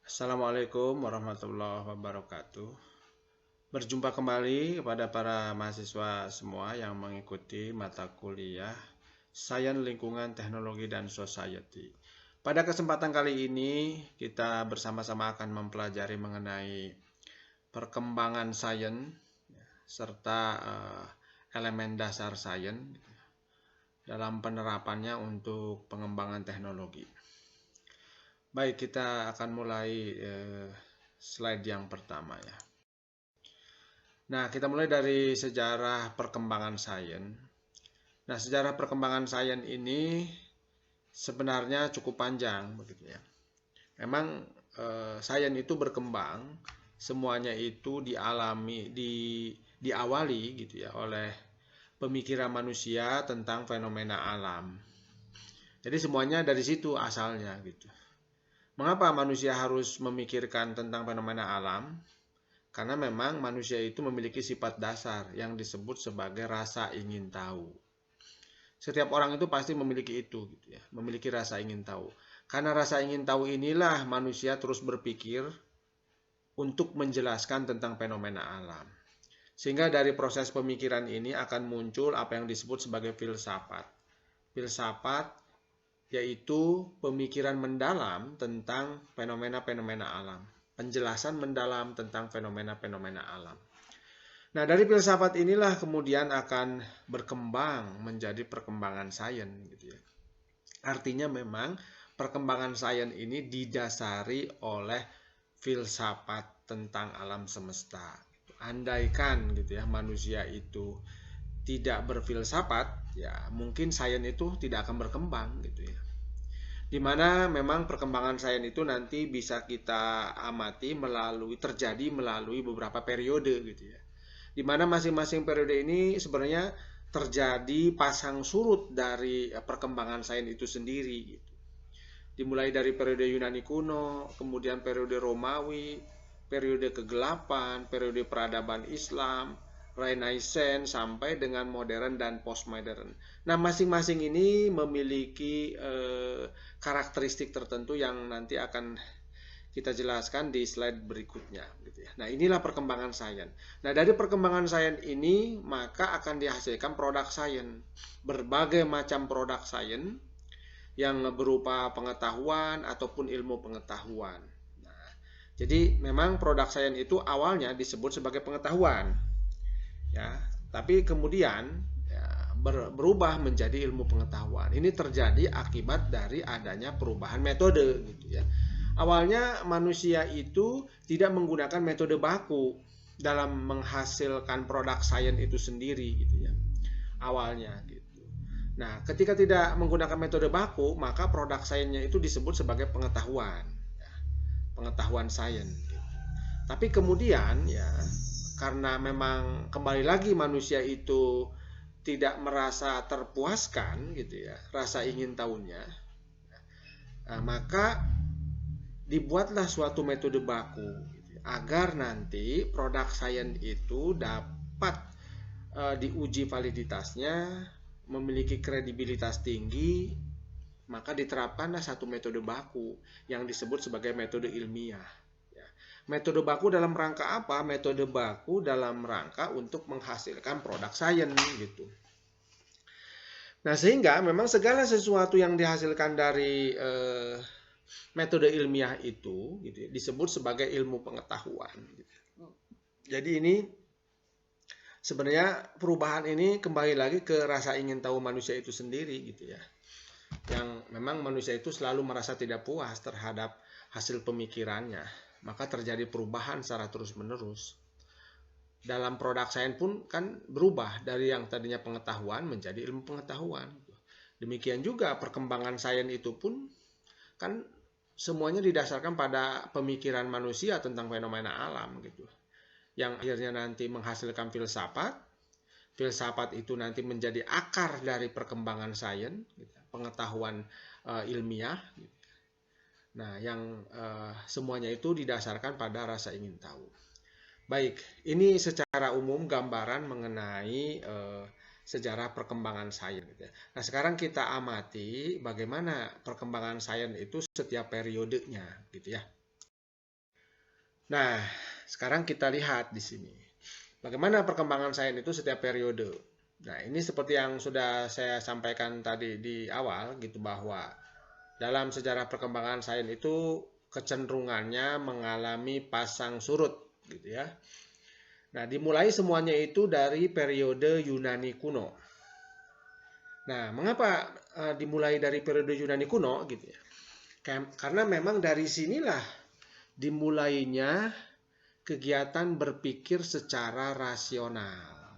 Assalamualaikum warahmatullahi wabarakatuh. Berjumpa kembali kepada para mahasiswa semua yang mengikuti mata kuliah Sains Lingkungan, Teknologi, dan Society. Pada kesempatan kali ini, kita bersama-sama akan mempelajari mengenai perkembangan sains serta elemen dasar sains dalam penerapannya untuk pengembangan teknologi. Baik, kita akan mulai slide yang pertama ya. Nah, kita mulai dari sejarah perkembangan sains. Nah, sejarah perkembangan sains ini sebenarnya cukup panjang begitu ya. Memang sains itu berkembang, semuanya itu diawali gitu ya oleh pemikiran manusia tentang fenomena alam. Jadi semuanya dari situ asalnya gitu. Mengapa manusia harus memikirkan tentang fenomena alam? Karena memang manusia itu memiliki sifat dasar yang disebut sebagai rasa ingin tahu. Setiap orang itu pasti memiliki itu, gitu ya, memiliki rasa ingin tahu. Karena rasa ingin tahu inilah manusia terus berpikir untuk menjelaskan tentang fenomena alam. Sehingga dari proses pemikiran ini akan muncul apa yang disebut sebagai filsafat. Filsafat yaitu pemikiran mendalam tentang fenomena-fenomena alam. Penjelasan mendalam tentang fenomena-fenomena alam. Nah, dari filsafat inilah kemudian akan berkembang menjadi perkembangan sains gitu ya. Artinya memang perkembangan sains ini didasari oleh filsafat tentang alam semesta. Andaikan gitu ya manusia itu tidak berfilsafat, ya mungkin sains itu tidak akan berkembang gitu ya. Di mana memang perkembangan sains itu nanti bisa kita amati terjadi melalui beberapa periode gitu ya. Di mana masing-masing periode ini sebenarnya terjadi pasang surut dari perkembangan sains itu sendiri gitu. Dimulai dari periode Yunani kuno, kemudian periode Romawi, periode kegelapan, periode peradaban Islam, Renaissance sampai dengan modern dan postmodern. Nah, masing-masing ini memiliki karakteristik tertentu yang nanti akan kita jelaskan di slide berikutnya. Gitu ya. Nah, inilah perkembangan sains. Nah, dari perkembangan sains ini maka akan dihasilkan produk sains. Berbagai macam produk sains yang berupa pengetahuan ataupun ilmu pengetahuan. Nah, jadi memang produk sains itu awalnya disebut sebagai pengetahuan. Ya, tapi kemudian ya, berubah menjadi ilmu pengetahuan. Ini terjadi akibat dari adanya perubahan metode gitu ya. Awalnya manusia itu tidak menggunakan metode baku dalam menghasilkan produk sains itu sendiri gitu ya. Awalnya gitu. Nah, ketika tidak menggunakan metode baku, maka produk sainsnya itu disebut sebagai pengetahuan. Ya, pengetahuan sains gitu. Tapi kemudian ya karena memang kembali lagi manusia itu tidak merasa terpuaskan gitu ya rasa ingin tahunya, maka dibuatlah suatu metode baku gitu, agar nanti produk sains itu dapat diuji validitasnya, memiliki kredibilitas tinggi, maka diterapkanlah satu metode baku yang disebut sebagai metode ilmiah. Metode baku dalam rangka apa? Metode baku dalam rangka untuk menghasilkan produk sains gitu. Nah, sehingga memang segala sesuatu yang dihasilkan dari metode ilmiah itu gitu, disebut sebagai ilmu pengetahuan. Gitu. Jadi ini sebenarnya perubahan ini kembali lagi ke rasa ingin tahu manusia itu sendiri gitu ya. Yang memang manusia itu selalu merasa tidak puas terhadap hasil pemikirannya. Maka terjadi perubahan secara terus-menerus. Dalam produk sains pun kan berubah dari yang tadinya pengetahuan menjadi ilmu pengetahuan. Demikian juga perkembangan sains itu pun kan semuanya didasarkan pada pemikiran manusia tentang fenomena alam gitu. Yang akhirnya nanti menghasilkan filsafat. Filsafat itu nanti menjadi akar dari perkembangan sains, gitu. Pengetahuan ilmiah. Gitu. Nah, yang semuanya itu didasarkan pada rasa ingin tahu. Baik, ini secara umum gambaran mengenai sejarah perkembangan sains. Gitu ya. Nah, sekarang kita amati bagaimana perkembangan sains itu setiap periodenya, gitu ya. Nah, sekarang kita lihat di sini. Bagaimana perkembangan sains itu setiap periode. Nah, ini seperti yang sudah saya sampaikan tadi di awal gitu, bahwa dalam sejarah perkembangan sains itu kecenderungannya mengalami pasang surut gitu ya. Nah, dimulai semuanya itu dari periode Yunani kuno. Nah, mengapa dimulai dari periode Yunani kuno gitu ya? Karena memang dari sinilah dimulainya kegiatan berpikir secara rasional.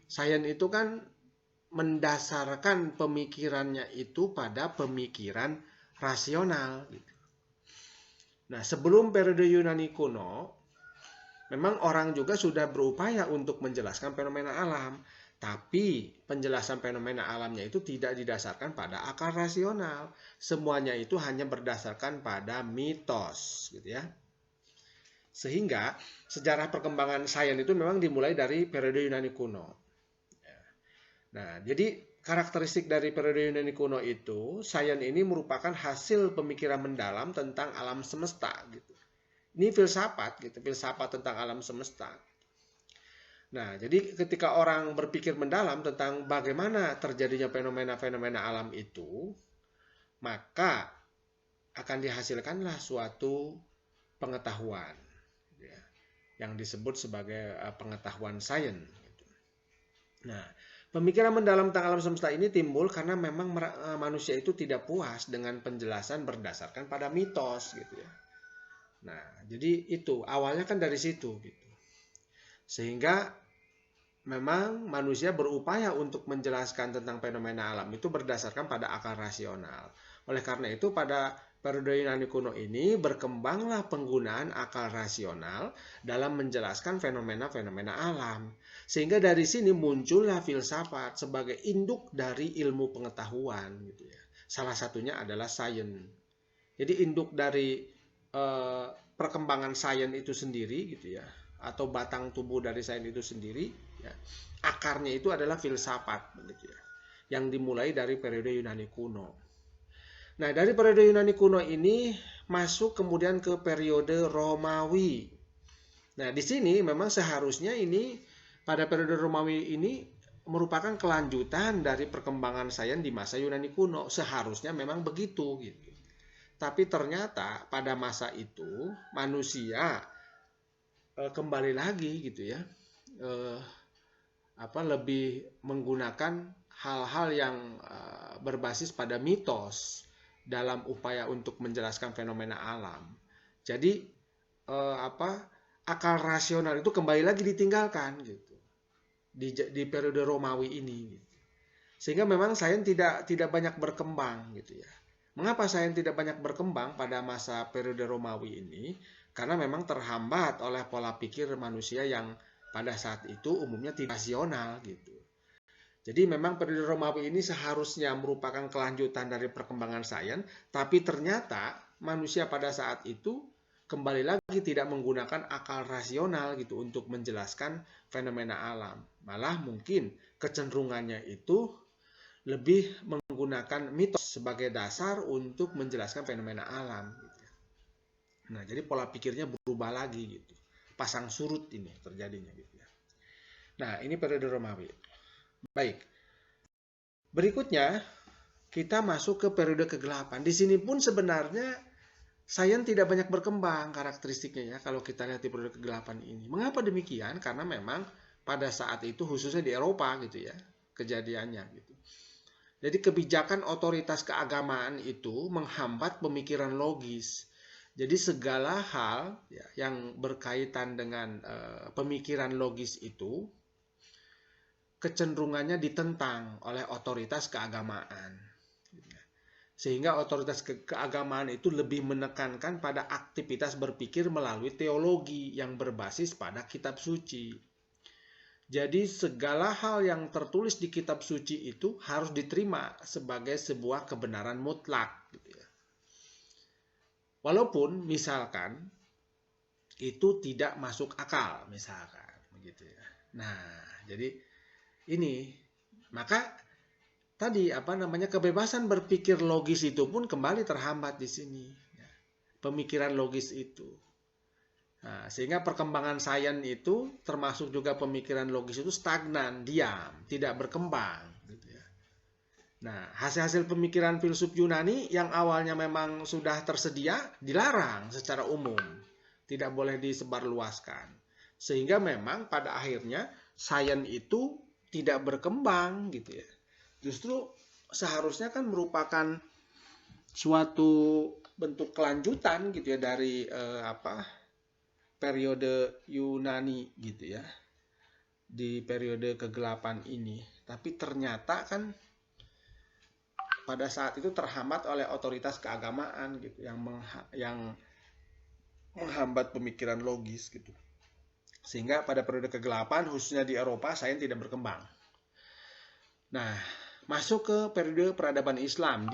Sains itu kan mendasarkan pemikirannya itu pada pemikiran rasional. Nah, sebelum periode Yunani kuno, memang orang juga sudah berupaya untuk menjelaskan fenomena alam. Tapi penjelasan fenomena alamnya itu tidak didasarkan pada akal rasional. Semuanya itu hanya berdasarkan pada mitos, gitu ya. Sehingga sejarah perkembangan sains itu memang dimulai dari periode Yunani kuno. Nah, jadi karakteristik dari periode Yunani kuno itu, sains ini merupakan hasil pemikiran mendalam tentang alam semesta gitu. Ini filsafat gitu, filsafat tentang alam semesta. Nah, jadi ketika orang berpikir mendalam tentang bagaimana terjadinya fenomena-fenomena alam itu, maka akan dihasilkanlah suatu pengetahuan ya, yang disebut sebagai pengetahuan sains. Nah, pemikiran mendalam tentang alam semesta ini timbul karena memang manusia itu tidak puas dengan penjelasan berdasarkan pada mitos gitu ya. Nah, jadi itu awalnya kan dari situ gitu. Sehingga memang manusia berupaya untuk menjelaskan tentang fenomena alam itu berdasarkan pada akal rasional. Oleh karena itu pada periode Yunani kuno ini berkembanglah penggunaan akal rasional dalam menjelaskan fenomena-fenomena alam. Sehingga dari sini muncullah filsafat sebagai induk dari ilmu pengetahuan gitu ya. Salah satunya adalah sains. Jadi induk dari perkembangan sains itu sendiri gitu ya, atau batang tubuh dari sains itu sendiri ya, akarnya itu adalah filsafat begitu ya, yang dimulai dari periode Yunani kuno. Nah, dari periode Yunani kuno ini masuk kemudian ke periode Romawi. Nah, di sini memang seharusnya ini pada periode Romawi ini merupakan kelanjutan dari perkembangan sains di masa Yunani kuno. Seharusnya memang begitu gitu. Tapi ternyata pada masa itu manusia kembali lagi gitu ya, lebih menggunakan hal-hal yang berbasis pada mitos dalam upaya untuk menjelaskan fenomena alam. Jadi akal rasional itu kembali lagi ditinggalkan gitu di periode Romawi ini. Gitu. Sehingga memang sains tidak banyak berkembang gitu ya. Mengapa sains tidak banyak berkembang pada masa periode Romawi ini? Karena memang terhambat oleh pola pikir manusia yang pada saat itu umumnya tidak rasional gitu. Jadi memang periode Romawi ini seharusnya merupakan kelanjutan dari perkembangan sains, tapi ternyata manusia pada saat itu kembali lagi tidak menggunakan akal rasional gitu untuk menjelaskan fenomena alam. Malah mungkin kecenderungannya itu lebih menggunakan mitos sebagai dasar untuk menjelaskan fenomena alam. Nah, jadi pola pikirnya berubah lagi gitu. Pasang surut ini terjadinya gitu ya. Nah, ini periode Romawi. Baik. Berikutnya kita masuk ke periode kegelapan. Di sini pun sebenarnya sains tidak banyak berkembang karakteristiknya ya kalau kita lihat di periode kegelapan ini. Mengapa demikian? Karena memang pada saat itu khususnya di Eropa gitu ya kejadiannya gitu. Jadi kebijakan otoritas keagamaan itu menghambat pemikiran logis. Jadi segala hal ya, yang berkaitan dengan pemikiran logis itu kecenderungannya ditentang oleh otoritas keagamaan. Sehingga otoritas keagamaan itu lebih menekankan pada aktivitas berpikir melalui teologi yang berbasis pada kitab suci. Jadi segala hal yang tertulis di kitab suci itu harus diterima sebagai sebuah kebenaran mutlak. Gitu ya. Walaupun misalkan itu tidak masuk akal, misalkan begitu ya. Nah, jadi ini maka tadi kebebasan berpikir logis itu pun kembali terhambat di sini. Pemikiran logis itu. Nah, sehingga perkembangan sains itu termasuk juga pemikiran logis itu stagnan, diam, tidak berkembang. Gitu ya. Nah, hasil-hasil pemikiran filsuf Yunani yang awalnya memang sudah tersedia dilarang secara umum, tidak boleh disebarluaskan. Sehingga memang pada akhirnya sains itu tidak berkembang gitu ya. Justru seharusnya kan merupakan suatu bentuk kelanjutan gitu ya dari periode Yunani gitu ya, di periode kegelapan ini. Tapi ternyata kan pada saat itu terhambat oleh otoritas keagamaan gitu yang menghambat pemikiran logis gitu. Sehingga pada periode kegelapan khususnya di Eropa sains tidak berkembang. Nah, masuk ke periode peradaban Islam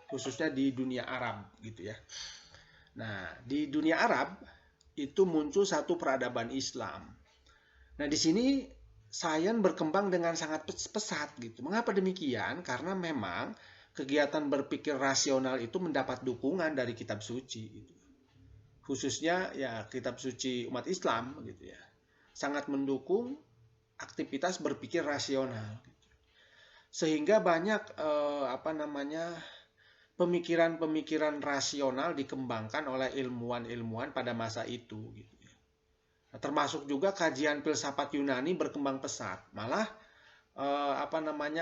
khususnya di dunia Arab gitu ya. Nah, di dunia Arab itu muncul satu peradaban Islam. Nah, di sini sains berkembang dengan sangat pesat gitu. Mengapa demikian? Karena memang kegiatan berpikir rasional itu mendapat dukungan dari kitab suci gitu. Khususnya ya kitab suci umat Islam gitu ya. Sangat mendukung aktivitas berpikir rasional gitu. Sehingga banyak pemikiran-pemikiran rasional dikembangkan oleh ilmuwan-ilmuwan pada masa itu gitu. Nah, termasuk juga kajian filsafat Yunani berkembang pesat. Malah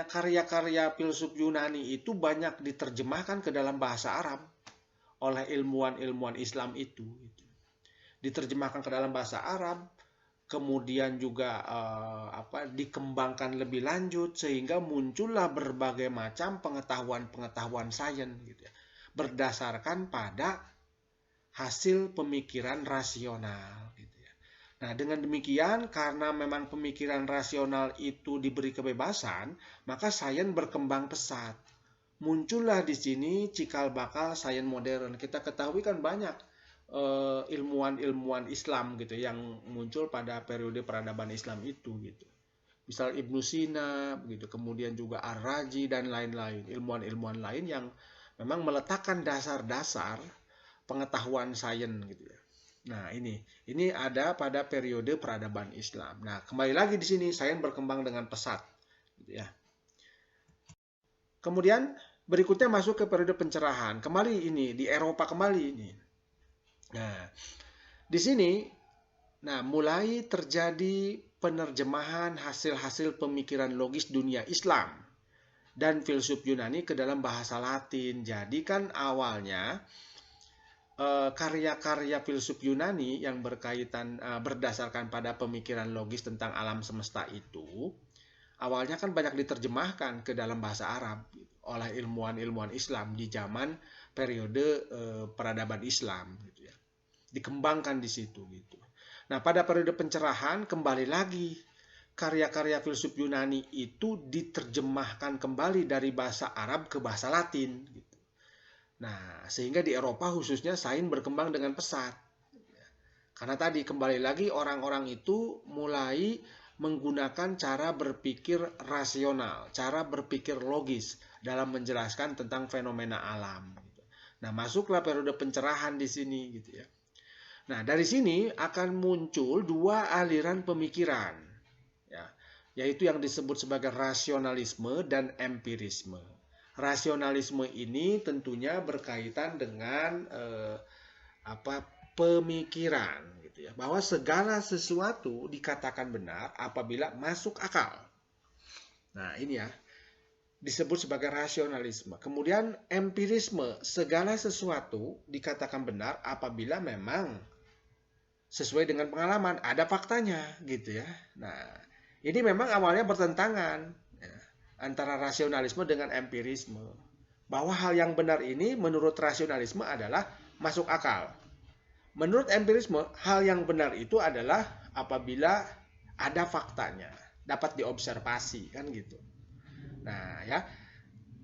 karya-karya filsuf Yunani itu banyak diterjemahkan ke dalam bahasa Arab oleh ilmuwan-ilmuwan Islam itu gitu. Diterjemahkan ke dalam bahasa Arab, kemudian juga dikembangkan lebih lanjut sehingga muncullah berbagai macam pengetahuan sains gitu ya, berdasarkan pada hasil pemikiran rasional gitu ya. Nah, dengan demikian karena memang pemikiran rasional itu diberi kebebasan, maka sains berkembang pesat. Muncullah di sini cikal bakal sains modern. Kita ketahui kan banyak ilmuwan-ilmuwan Islam gitu yang muncul pada periode peradaban Islam itu gitu. Misal Ibnu Sina gitu, kemudian juga Ar-Razi dan lain-lain, ilmuwan-ilmuwan lain yang memang meletakkan dasar-dasar pengetahuan sains gitu ya. Nah, ini ada pada periode peradaban Islam. Nah, kembali lagi di sini sains berkembang dengan pesat gitu ya. Kemudian berikutnya masuk ke periode pencerahan. Kembali ini di Eropa kembali ini. Nah, di sini mulai terjadi penerjemahan hasil-hasil pemikiran logis dunia Islam dan filsuf Yunani ke dalam bahasa Latin. Jadi kan awalnya karya-karya filsuf Yunani yang berkaitan berdasarkan pada pemikiran logis tentang alam semesta itu awalnya kan banyak diterjemahkan ke dalam bahasa Arab oleh ilmuwan-ilmuwan Islam di zaman periode peradaban Islam gitu ya. Dikembangkan di situ gitu. Nah, pada periode pencerahan kembali lagi karya-karya filsuf Yunani itu diterjemahkan kembali dari bahasa Arab ke bahasa Latin gitu. Nah, sehingga di Eropa khususnya sains berkembang dengan pesat. Karena tadi kembali lagi orang-orang itu mulai menggunakan cara berpikir rasional, cara berpikir logis dalam menjelaskan tentang fenomena alam. Nah, masuklah periode pencerahan di sini gitu ya. Nah, dari sini akan muncul dua aliran pemikiran, ya, yaitu yang disebut sebagai rasionalisme dan empirisme. Rasionalisme ini tentunya berkaitan dengan pemikiran, gitu ya, bahwa segala sesuatu dikatakan benar apabila masuk akal. Nah, ini ya disebut sebagai rasionalisme. Kemudian empirisme, segala sesuatu dikatakan benar apabila memang sesuai dengan pengalaman, ada faktanya gitu ya. Nah, ini memang awalnya bertentangan ya, antara rasionalisme dengan empirisme. Bahwa hal yang benar ini menurut rasionalisme adalah masuk akal. Menurut empirisme, hal yang benar itu adalah apabila ada faktanya, dapat diobservasi kan gitu. Nah, ya.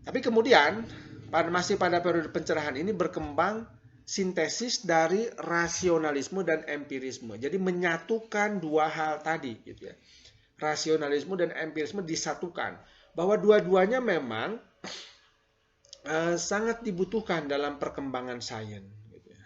Tapi kemudian masih pada periode pencerahan ini berkembang sintesis dari rasionalisme dan empirisme. Jadi menyatukan dua hal tadi gitu ya. Rasionalisme dan empirisme disatukan. Bahwa dua-duanya memang sangat dibutuhkan dalam perkembangan sains gitu ya.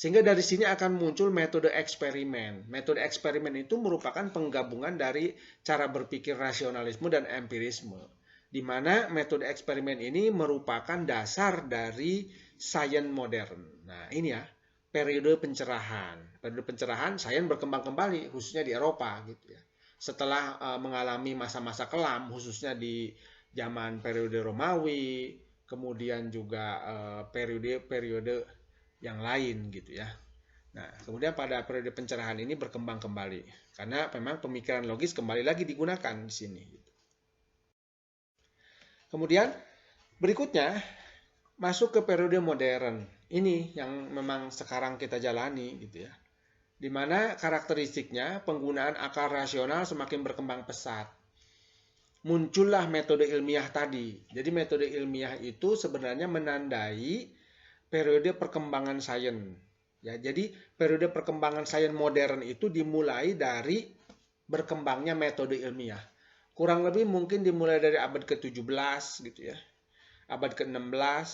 Sehingga dari sini akan muncul metode eksperimen. Metode eksperimen itu merupakan penggabungan dari cara berpikir rasionalisme dan empirisme. Di mana metode eksperimen ini merupakan dasar dari sains modern. Nah, ini ya, periode pencerahan. Periode pencerahan, sains berkembang kembali, khususnya di Eropa gitu ya. Setelah mengalami masa-masa kelam, khususnya di zaman periode Romawi, kemudian juga periode-periode yang lain gitu ya. Nah, kemudian pada periode pencerahan ini berkembang kembali karena memang pemikiran logis kembali lagi digunakan di sini. Kemudian berikutnya masuk ke periode modern. Ini yang memang sekarang kita jalani gitu ya. Di mana karakteristiknya penggunaan akal rasional semakin berkembang pesat. Muncullah metode ilmiah tadi. Jadi metode ilmiah itu sebenarnya menandai periode perkembangan sains. Ya, jadi periode perkembangan sains modern itu dimulai dari berkembangnya metode ilmiah. Kurang lebih mungkin dimulai dari abad ke-17 gitu ya. Abad ke-16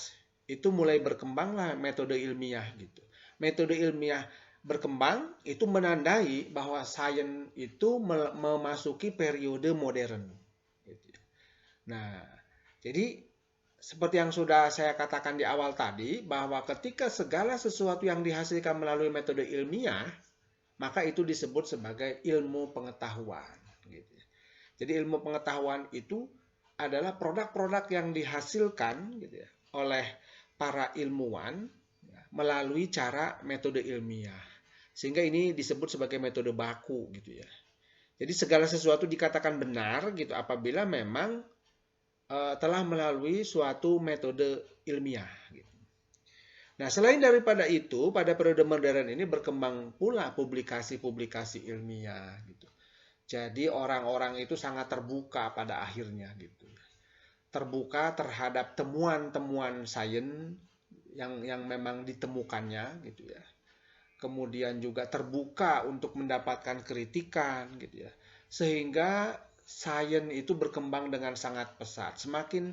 itu mulai berkembanglah metode ilmiah gitu. Metode ilmiah berkembang itu menandai bahwa sains itu memasuki periode modern. Gitu. Nah, jadi seperti yang sudah saya katakan di awal tadi, bahwa ketika segala sesuatu yang dihasilkan melalui metode ilmiah, maka itu disebut sebagai ilmu pengetahuan. Gitu. Jadi ilmu pengetahuan itu adalah produk-produk yang dihasilkan gitu ya, oleh para ilmuwan ya, melalui cara metode ilmiah. Sehingga ini disebut sebagai metode baku gitu ya. Jadi segala sesuatu dikatakan benar gitu apabila memang telah melalui suatu metode ilmiah. Gitu. Nah, selain daripada itu, pada periode modern ini berkembang pula publikasi-publikasi ilmiah. Gitu. Jadi orang-orang itu sangat terbuka pada akhirnya, gitu. Terbuka terhadap temuan-temuan sains yang memang ditemukannya, gitu ya. Kemudian juga terbuka untuk mendapatkan kritikan, gitu ya. Sehingga sains itu berkembang dengan sangat pesat, semakin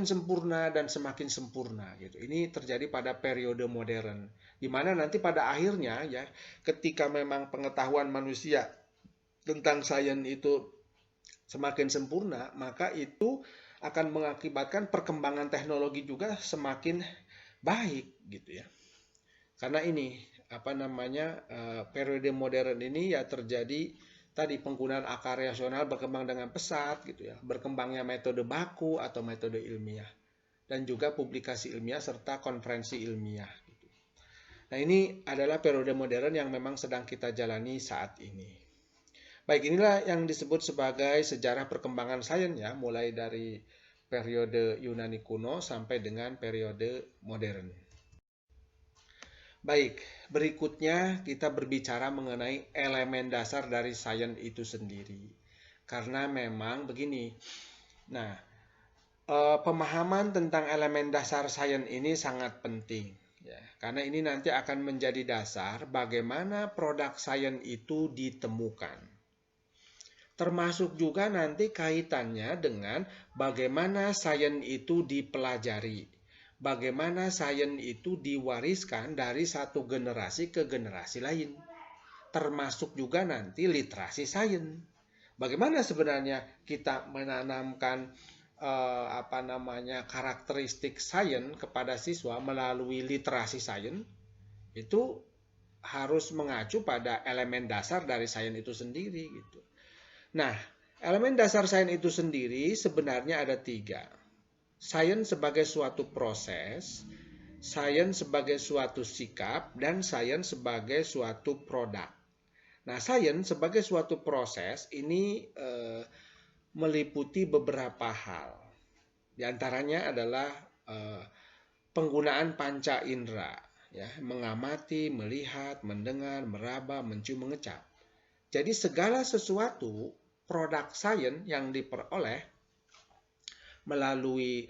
sempurna dan semakin sempurna gitu. Ini terjadi pada periode modern, di mana nanti pada akhirnya ya, ketika memang pengetahuan manusia tentang sains itu semakin sempurna, maka itu akan mengakibatkan perkembangan teknologi juga semakin baik gitu ya. Karena ini apa namanya periode modern ini ya terjadi tadi penggunaan akal rasional berkembang dengan pesat gitu ya, berkembangnya metode baku atau metode ilmiah dan juga publikasi ilmiah serta konferensi ilmiah gitu. Nah, ini adalah periode modern yang memang sedang kita jalani saat ini. Baik, inilah yang disebut sebagai sejarah perkembangan sains ya, mulai dari periode Yunani kuno sampai dengan periode modern. Baik, berikutnya kita berbicara mengenai elemen dasar dari sains itu sendiri. Karena memang begini, nah, pemahaman tentang elemen dasar sains ini sangat penting. Ya, karena ini nanti akan menjadi dasar bagaimana produk sains itu ditemukan. Termasuk juga nanti kaitannya dengan bagaimana sains itu dipelajari. Bagaimana sains itu diwariskan dari satu generasi ke generasi lain. Termasuk juga nanti literasi sains. Bagaimana sebenarnya kita menanamkan karakteristik sains kepada siswa melalui literasi sains, itu harus mengacu pada elemen dasar dari sains itu sendiri gitu. Nah, elemen dasar sains itu sendiri sebenarnya ada 3. Sains sebagai suatu proses, sains sebagai suatu sikap, dan sains sebagai suatu produk. Nah, sains sebagai suatu proses ini meliputi beberapa hal. Di antaranya adalah penggunaan panca indera, ya, mengamati, melihat, mendengar, meraba, mencium, mengecap. Jadi segala sesuatu produk sains yang diperoleh melalui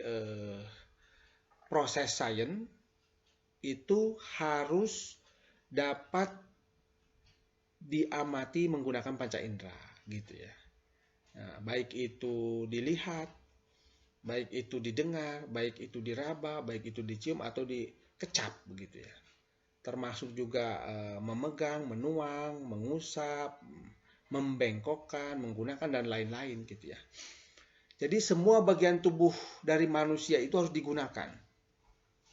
proses sains itu harus dapat diamati menggunakan panca indera gitu ya. Nah, baik itu dilihat, baik itu didengar, baik itu diraba, baik itu dicium atau dikecap begitu ya. termasuk juga memegang, menuang, mengusap, membengkokkan, menggunakan dan lain-lain gitu ya. Jadi semua bagian tubuh dari manusia itu harus digunakan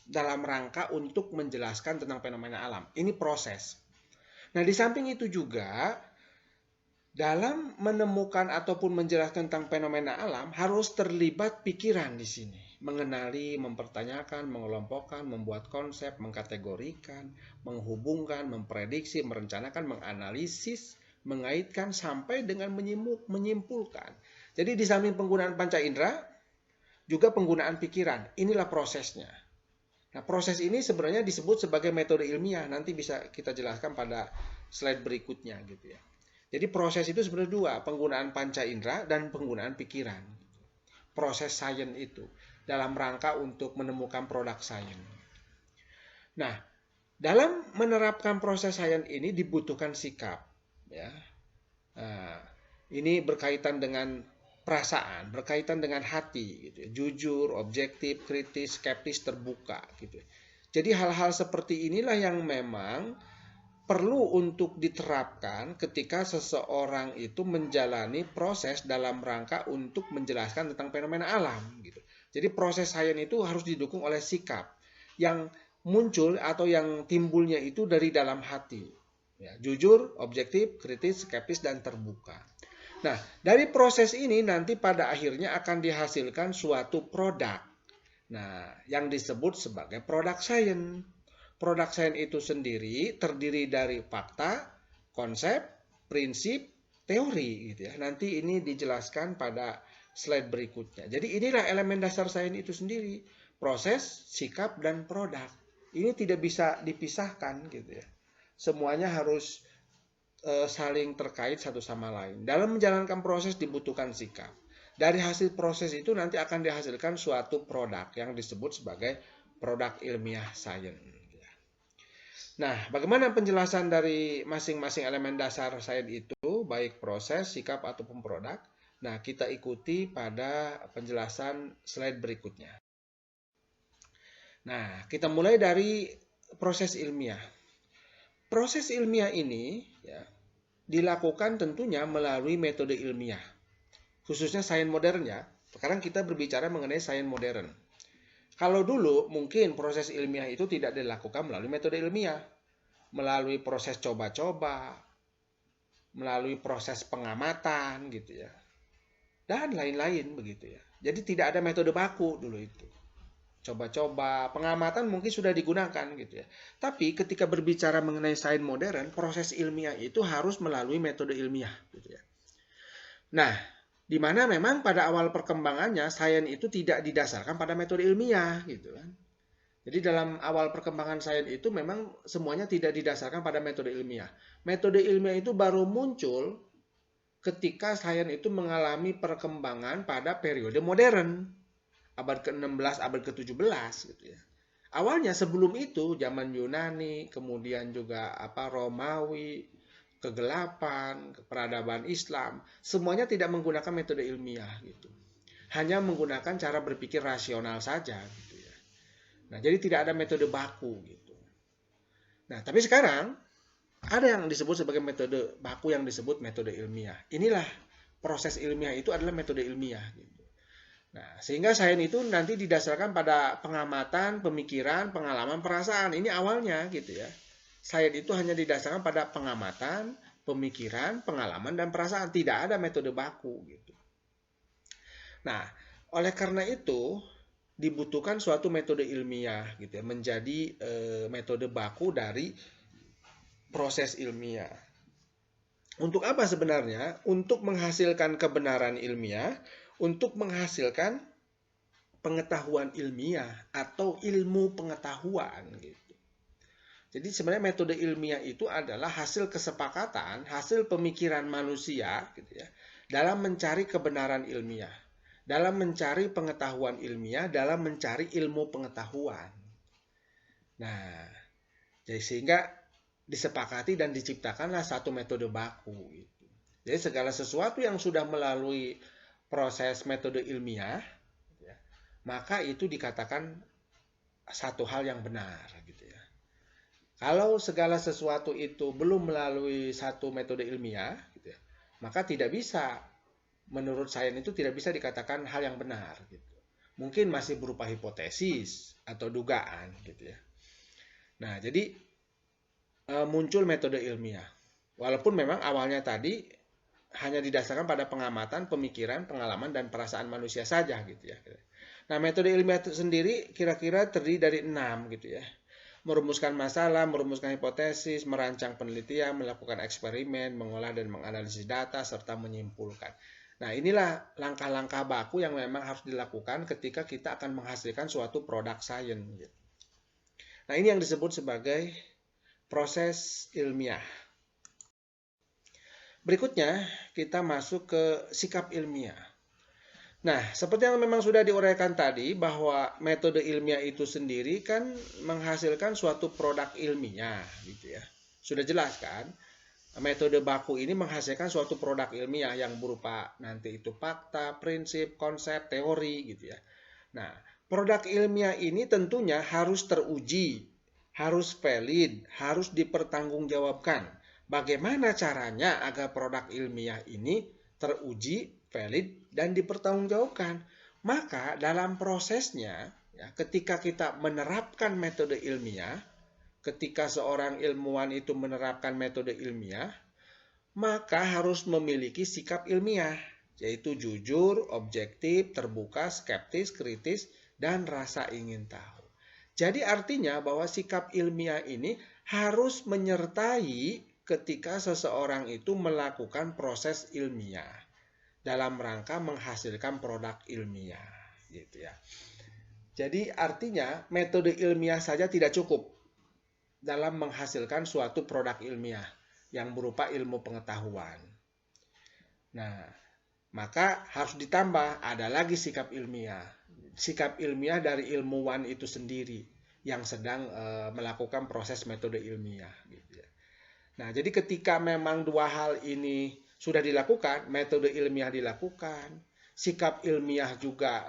dalam rangka untuk menjelaskan tentang fenomena alam. Ini proses. Nah, di samping itu juga dalam menemukan ataupun menjelaskan tentang fenomena alam harus terlibat pikiran di sini. Mengenali, mempertanyakan, mengelompokkan, membuat konsep, mengkategorikan, menghubungkan, memprediksi, merencanakan, menganalisis, mengaitkan sampai dengan menyimpulkan. Jadi di samping penggunaan panca indera juga penggunaan pikiran. Inilah prosesnya. Nah, proses ini sebenarnya disebut sebagai metode ilmiah. Nanti bisa kita jelaskan pada slide berikutnya gitu ya. Jadi proses itu sebenarnya dua, penggunaan panca indera dan penggunaan pikiran. Proses sains itu dalam rangka untuk menemukan produk sains. Nah, dalam menerapkan proses sains ini dibutuhkan sikap, ya. Nah, ini berkaitan dengan perasaan, berkaitan dengan hati, gitu ya. Jujur, objektif, kritis, skeptis, terbuka, gitu. Jadi hal-hal seperti inilah yang memang perlu untuk diterapkan ketika seseorang itu menjalani proses dalam rangka untuk menjelaskan tentang fenomena alam gitu. Jadi proses sains itu harus didukung oleh sikap yang muncul atau yang timbulnya itu dari dalam hati. Ya, jujur, objektif, kritis, skeptis, dan terbuka. Nah, dari proses ini nanti pada akhirnya akan dihasilkan suatu produk. Nah, yang disebut sebagai produk sains. Produk sains itu sendiri terdiri dari fakta, konsep, prinsip, teori gitu ya. Nanti ini dijelaskan pada slide berikutnya. Jadi inilah elemen dasar sains itu sendiri, proses, sikap dan produk. Ini tidak bisa dipisahkan gitu ya. Semuanya harus saling terkait satu sama lain. Dalam menjalankan proses dibutuhkan sikap. Dari hasil proses itu nanti akan dihasilkan suatu produk yang disebut sebagai produk ilmiah sains. Nah, bagaimana penjelasan dari masing-masing elemen dasar sains itu, baik proses, sikap, ataupun produk? Nah, kita ikuti pada penjelasan slide berikutnya. Nah, kita mulai dari proses ilmiah. Proses ilmiah ini ya, dilakukan tentunya melalui metode ilmiah, khususnya sains modern ya. Sekarang kita berbicara mengenai sains modern. Kalau dulu mungkin proses ilmiah itu tidak dilakukan melalui metode ilmiah, melalui proses coba-coba, melalui proses pengamatan gitu ya, dan lain-lain begitu ya. Jadi tidak ada metode baku dulu itu. Coba-coba, pengamatan mungkin sudah digunakan gitu ya. Tapi ketika berbicara mengenai sains modern, proses ilmiah itu harus melalui metode ilmiah gitu ya. Nah, di mana memang pada awal perkembangannya sains itu tidak didasarkan pada metode ilmiah gitu kan. Jadi dalam awal perkembangan sains itu memang semuanya tidak didasarkan pada metode ilmiah. Metode ilmiah itu baru muncul ketika sains itu mengalami perkembangan pada periode modern. Abad ke-16, abad ke-17 gitu ya. Awalnya sebelum itu zaman Yunani, kemudian juga Romawi, kegelapan, peradaban Islam, semuanya tidak menggunakan metode ilmiah gitu. Hanya menggunakan cara berpikir rasional saja gitu ya. Nah, jadi tidak ada metode baku gitu. Nah, tapi sekarang ada yang disebut sebagai metode baku yang disebut metode ilmiah. Inilah proses ilmiah itu adalah metode ilmiah gitu. Nah, sehingga sains itu nanti didasarkan pada pengamatan, pemikiran, pengalaman, perasaan. Ini awalnya gitu ya. Sains itu hanya didasarkan pada pengamatan, pemikiran, pengalaman, dan perasaan. Tidak ada metode baku gitu. Nah, oleh karena itu dibutuhkan suatu metode ilmiah gitu ya, menjadi metode baku dari proses ilmiah. Untuk apa sebenarnya? Untuk menghasilkan kebenaran ilmiah, untuk menghasilkan pengetahuan ilmiah atau ilmu pengetahuan gitu. Jadi sebenarnya metode ilmiah itu adalah hasil kesepakatan, hasil pemikiran manusia gitu ya, dalam mencari kebenaran ilmiah, dalam mencari pengetahuan ilmiah, dalam mencari ilmu pengetahuan. Nah, jadi sehingga disepakati dan diciptakanlah satu metode baku gitu. Jadi segala sesuatu yang sudah melalui proses metode ilmiah, maka itu dikatakan satu hal yang benar gitu ya. Kalau segala sesuatu itu belum melalui satu metode ilmiah, gitu ya, maka tidak bisa, menurut sains itu tidak bisa dikatakan hal yang benar. Gitu. Mungkin masih berupa hipotesis atau dugaan, gitu ya. Nah, jadi muncul metode ilmiah. Walaupun memang awalnya tadi hanya didasarkan pada pengamatan, pemikiran, pengalaman, dan perasaan manusia saja, gitu ya. Nah, metode ilmiah itu sendiri kira-kira terdiri dari 6, gitu ya. Merumuskan masalah, merumuskan hipotesis, merancang penelitian, melakukan eksperimen, mengolah dan menganalisis data, serta menyimpulkan. Nah, inilah langkah-langkah baku yang memang harus dilakukan ketika kita akan menghasilkan suatu produk sains. Nah, ini yang disebut sebagai proses ilmiah. Berikutnya, kita masuk ke sikap ilmiah. Nah, seperti yang memang sudah diuraikan tadi, bahwa metode ilmiah itu sendiri kan menghasilkan suatu produk ilmiah, gitu ya. Sudah jelas kan? Metode baku ini menghasilkan suatu produk ilmiah yang berupa nanti itu fakta, prinsip, konsep, teori, gitu ya. Nah, produk ilmiah ini tentunya harus teruji, harus valid, harus dipertanggungjawabkan. Bagaimana caranya agar produk ilmiah ini teruji, valid, dan dipertanggungjawabkan? Maka dalam prosesnya, ya, ketika kita menerapkan metode ilmiah, ketika seorang ilmuwan itu menerapkan metode ilmiah, maka harus memiliki sikap ilmiah, yaitu jujur, objektif, terbuka, skeptis, kritis, dan rasa ingin tahu. Jadi artinya bahwa sikap ilmiah ini harus menyertai ketika seseorang itu melakukan proses ilmiah dalam rangka menghasilkan produk ilmiah, gitu ya. Jadi artinya metode ilmiah saja tidak cukup dalam menghasilkan suatu produk ilmiah yang berupa ilmu pengetahuan. Nah, maka harus ditambah ada lagi sikap ilmiah. Sikap ilmiah dari ilmuwan itu sendiri yang sedang melakukan proses metode ilmiah, gitu ya. Nah, jadi ketika memang dua hal ini sudah dilakukan, metode ilmiah dilakukan, sikap ilmiah juga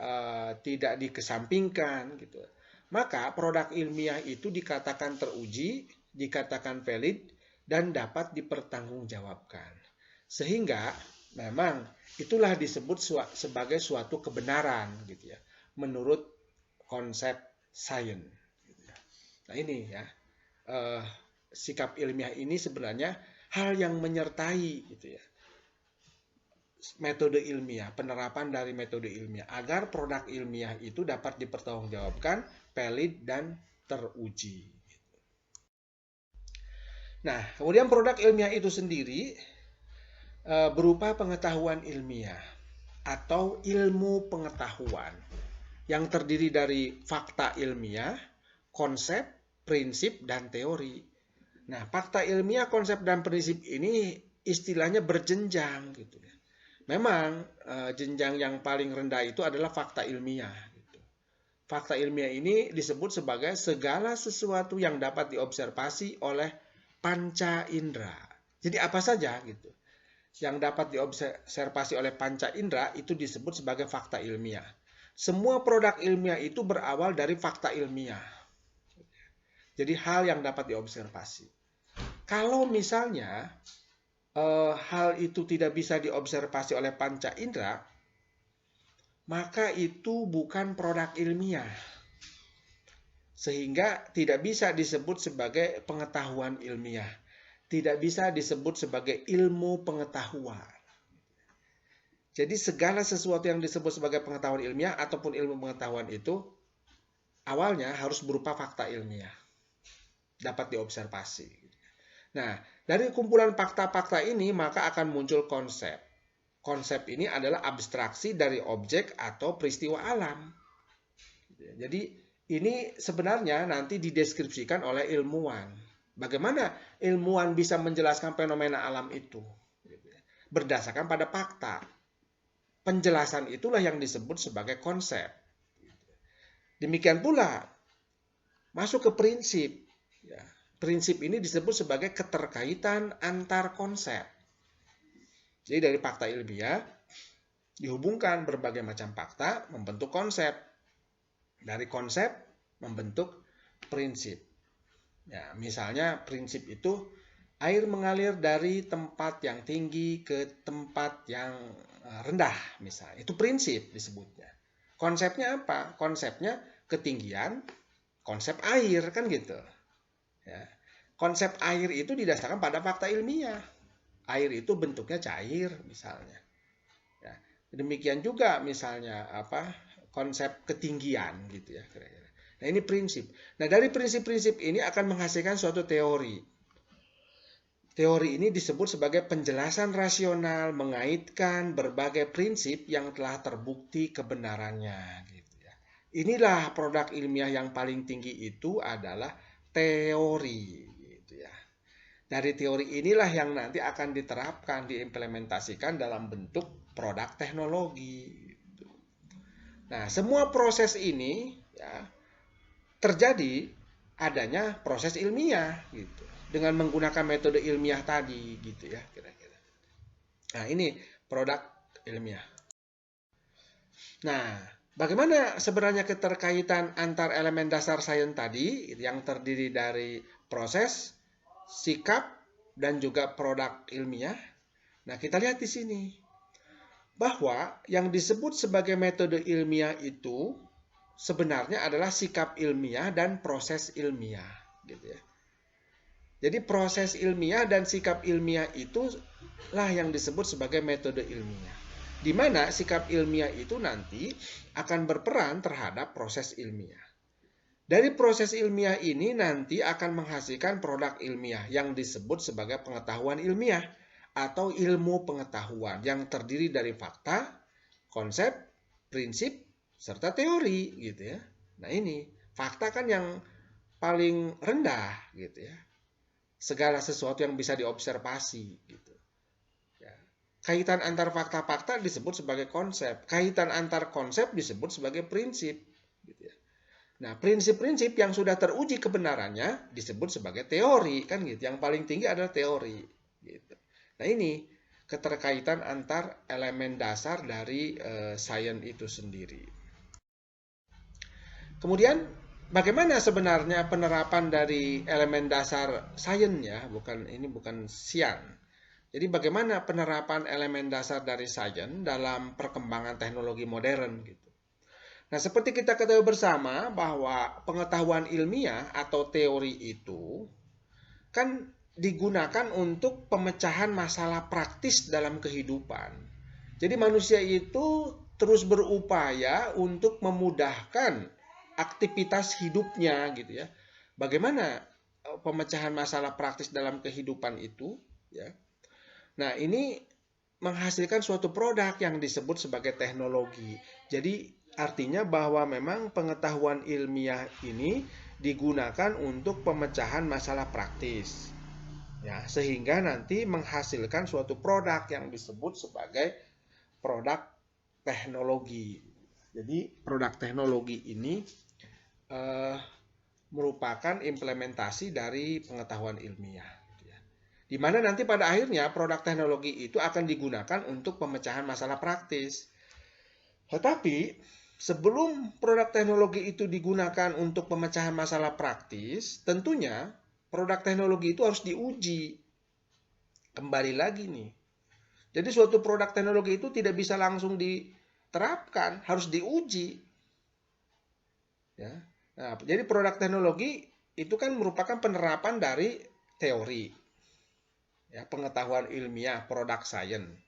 tidak dikesampingkan, gitu. Maka produk ilmiah itu dikatakan teruji, dikatakan valid, dan dapat dipertanggungjawabkan. Sehingga memang itulah disebut sebagai suatu kebenaran, gitu ya, menurut konsep sains. Gitu ya. Nah ini ya. Sikap ilmiah ini sebenarnya hal yang menyertai, gitu ya, metode ilmiah, penerapan dari metode ilmiah agar produk ilmiah itu dapat dipertanggungjawabkan, valid, dan teruji. Nah, kemudian produk ilmiah itu sendiri berupa pengetahuan ilmiah atau ilmu pengetahuan yang terdiri dari fakta ilmiah, konsep, prinsip, dan teori. Nah, fakta ilmiah, konsep, dan prinsip ini istilahnya berjenjang, gitu ya. Memang jenjang yang paling rendah itu adalah fakta ilmiah. Gitu. Fakta ilmiah ini disebut sebagai segala sesuatu yang dapat diobservasi oleh panca indera. Jadi apa saja gitu yang dapat diobservasi oleh panca indera itu disebut sebagai fakta ilmiah. Semua produk ilmiah itu berawal dari fakta ilmiah. Jadi hal yang dapat diobservasi. Kalau misalnya hal itu tidak bisa diobservasi oleh panca indera, maka itu bukan produk ilmiah. Sehingga tidak bisa disebut sebagai pengetahuan ilmiah. Tidak bisa disebut sebagai ilmu pengetahuan. Jadi segala sesuatu yang disebut sebagai pengetahuan ilmiah ataupun ilmu pengetahuan itu awalnya harus berupa fakta ilmiah. Dapat diobservasi. Nah, dari kumpulan fakta-fakta ini maka akan muncul konsep. Konsep ini adalah abstraksi dari objek atau peristiwa alam. Jadi ini sebenarnya nanti dideskripsikan oleh ilmuwan. Bagaimana ilmuwan bisa menjelaskan fenomena alam itu? Berdasarkan pada fakta. Penjelasan itulah yang disebut sebagai konsep. Demikian pula masuk ke prinsip. Prinsip ini disebut sebagai keterkaitan antar konsep. Jadi dari fakta ilmiah dihubungkan berbagai macam fakta membentuk konsep. Dari konsep membentuk prinsip. Ya, misalnya prinsip itu air mengalir dari tempat yang tinggi ke tempat yang rendah, misalnya. Itu prinsip disebutnya. Konsepnya apa? Konsepnya ketinggian, konsep air, kan gitu. Ya. Konsep air itu didasarkan pada fakta ilmiah. Air itu bentuknya cair, misalnya. Ya. Demikian juga misalnya apa konsep ketinggian gitu ya kira-kira. Nah ini prinsip. Nah dari prinsip-prinsip ini akan menghasilkan suatu teori. Teori ini disebut sebagai penjelasan rasional mengaitkan berbagai prinsip yang telah terbukti kebenarannya. Gitu ya. Inilah produk ilmiah yang paling tinggi itu adalah teori. Gitu ya. Dari teori inilah yang nanti akan diterapkan, diimplementasikan dalam bentuk produk teknologi. Gitu. Nah, semua proses ini ya, terjadi adanya proses ilmiah gitu dengan menggunakan metode ilmiah tadi gitu ya kira-kira. Nah, ini produk ilmiah. Nah, bagaimana sebenarnya keterkaitan antar elemen dasar sains tadi yang terdiri dari proses, sikap, dan juga produk ilmiah? Nah, kita lihat di sini bahwa yang disebut sebagai metode ilmiah itu sebenarnya adalah sikap ilmiah dan proses ilmiah, gitu ya. Jadi proses ilmiah dan sikap ilmiah itulah yang disebut sebagai metode ilmiah. Di mana sikap ilmiah itu nanti akan berperan terhadap proses ilmiah. Dari proses ilmiah ini nanti akan menghasilkan produk ilmiah yang disebut sebagai pengetahuan ilmiah atau ilmu pengetahuan yang terdiri dari fakta, konsep, prinsip, serta teori gitu ya. Nah ini fakta kan yang paling rendah gitu ya. Segala sesuatu yang bisa diobservasi gitu. Ya. Kaitan antar fakta-fakta disebut sebagai konsep. Kaitan antar konsep disebut sebagai prinsip. Gitu ya. Nah, prinsip-prinsip yang sudah teruji kebenarannya disebut sebagai teori kan gitu. Yang paling tinggi adalah teori. Gitu. Nah ini keterkaitan antar elemen dasar dari sains itu sendiri. Kemudian bagaimana sebenarnya penerapan dari elemen dasar sains ya, bukan sian. Jadi bagaimana penerapan elemen dasar dari sains dalam perkembangan teknologi modern gitu. Nah, seperti kita ketahui bersama bahwa pengetahuan ilmiah atau teori itu kan digunakan untuk pemecahan masalah praktis dalam kehidupan. Jadi manusia itu terus berupaya untuk memudahkan aktivitas hidupnya gitu ya. Bagaimana pemecahan masalah praktis dalam kehidupan itu ya. Nah, ini menghasilkan suatu produk yang disebut sebagai teknologi. Jadi artinya bahwa memang pengetahuan ilmiah ini digunakan untuk pemecahan masalah praktis. Ya, sehingga nanti menghasilkan suatu produk yang disebut sebagai produk teknologi. Jadi produk teknologi ini merupakan implementasi dari pengetahuan ilmiah. Di mana nanti pada akhirnya produk teknologi itu akan digunakan untuk pemecahan masalah praktis. Tetapi sebelum produk teknologi itu digunakan untuk pemecahan masalah praktis, tentunya produk teknologi itu harus diuji. Kembali lagi nih. Jadi suatu produk teknologi itu tidak bisa langsung diterapkan, harus diuji. Ya. Nah, jadi produk teknologi itu kan merupakan penerapan dari teori. Ya, pengetahuan ilmiah, produk science.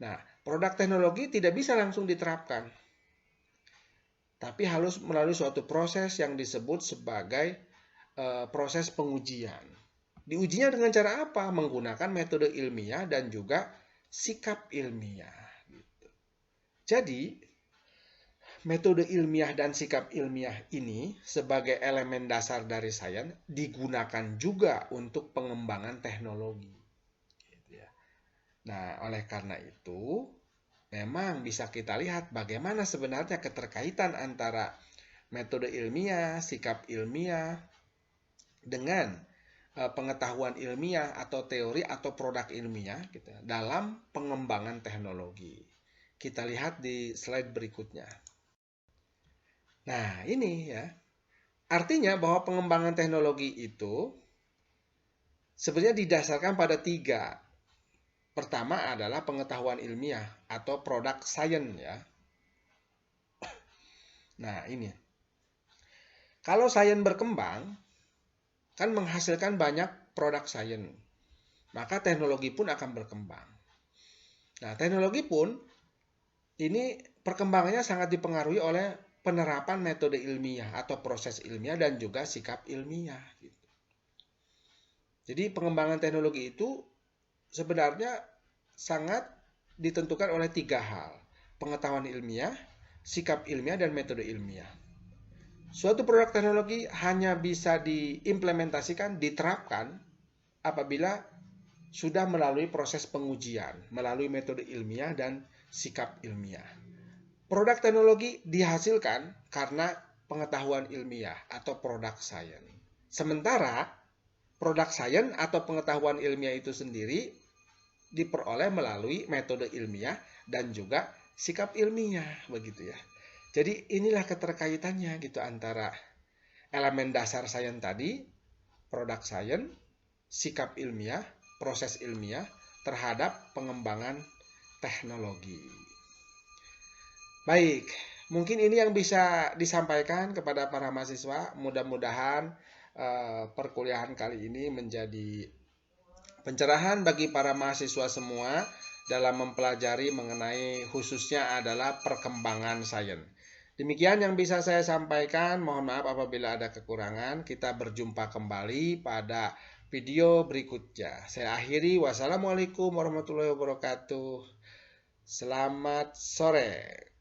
Nah, produk teknologi tidak bisa langsung diterapkan. Tapi harus melalui suatu proses yang disebut sebagai proses pengujian. Diujinya dengan cara apa? Menggunakan metode ilmiah dan juga sikap ilmiah. Gitu. Jadi, metode ilmiah dan sikap ilmiah ini sebagai elemen dasar dari sains digunakan juga untuk pengembangan teknologi. Nah, oleh karena itu, memang bisa kita lihat bagaimana sebenarnya keterkaitan antara metode ilmiah, sikap ilmiah, dengan pengetahuan ilmiah atau teori atau produk ilmiah gitu, dalam pengembangan teknologi. Kita lihat di slide berikutnya. Nah, ini ya. Artinya bahwa pengembangan teknologi itu sebenarnya didasarkan pada 3. Pertama adalah pengetahuan ilmiah atau product science ya. Nah, ini. Kalau sains berkembang, kan menghasilkan banyak produk sains. Maka teknologi pun akan berkembang. Nah, teknologi pun ini perkembangannya sangat dipengaruhi oleh penerapan metode ilmiah atau proses ilmiah dan juga sikap ilmiah. Jadi pengembangan teknologi itu sebenarnya sangat ditentukan oleh 3 hal. Pengetahuan ilmiah, sikap ilmiah, dan metode ilmiah. Suatu produk teknologi hanya bisa diimplementasikan, diterapkan apabila sudah melalui proses pengujian, melalui metode ilmiah dan sikap ilmiah. Produk teknologi dihasilkan karena pengetahuan ilmiah atau produk science. Sementara produk science atau pengetahuan ilmiah itu sendiri diperoleh melalui metode ilmiah dan juga sikap ilmiah, begitu ya. Jadi inilah keterkaitannya gitu antara elemen dasar sains tadi, produk sains, sikap ilmiah, proses ilmiah terhadap pengembangan teknologi. Baik, mungkin ini yang bisa disampaikan kepada para mahasiswa. Mudah-mudahan perkuliahan kali ini menjadi pencerahan bagi para mahasiswa semua dalam mempelajari mengenai khususnya adalah perkembangan sains. Demikian yang bisa saya sampaikan. Mohon maaf apabila ada kekurangan. Kita berjumpa kembali pada video berikutnya. Saya akhiri. Wassalamualaikum warahmatullahi wabarakatuh. Selamat sore.